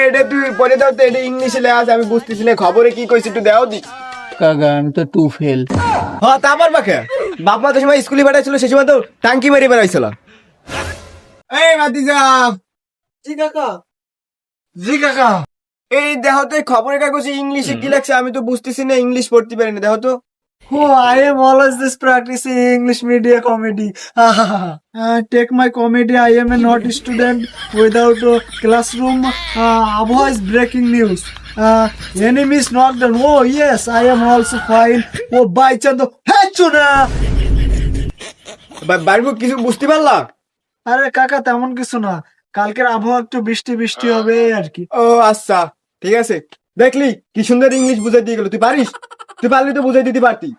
এটা তুই পড়ে দাও তো, এটা ইংলিশে লেখা আছে, আমি বুঝতেছি না খবরে কি কইছে, একটু দাও দি। কাকা আমি তো টু ফেল। হ্যাঁ তা আমার পাখে বাপ মা তো সময় স্কুলে পাঠাইছিল, সে সময় তো টাঙ্কি মারি বেড়াইছিল। এই ভাতিজা। জি কাকা। জি কাকা। এই দেখো তো এই খবরের কাগজে ইংলিশে কি লেখছে, আমি তো বুঝতেছি না, ইংলিশ পড়তে পারি না, দেখো তো। Oh, I am always this practicing English media comedy. Take my comedy. I am a naughty student without a classroom. Abha is breaking news. Enemy is knocked down. Oh yes, I am also fine. Oh, by chando. Hey, chuna. বাড়ির কিছু বুঝতে পারলা? আরে কাকা তেমন কিছু না, কালকের আবহাওয়া একটু বৃষ্টি বৃষ্টি হবে আর কি। ও আচ্ছা ঠিক আছে। দেখলি কি সুন্দর ইংলিশ বুঝাই দিয়ে গেল, তুই পারিস? তুই পারলি তো বুঝাই দিতে পারতি।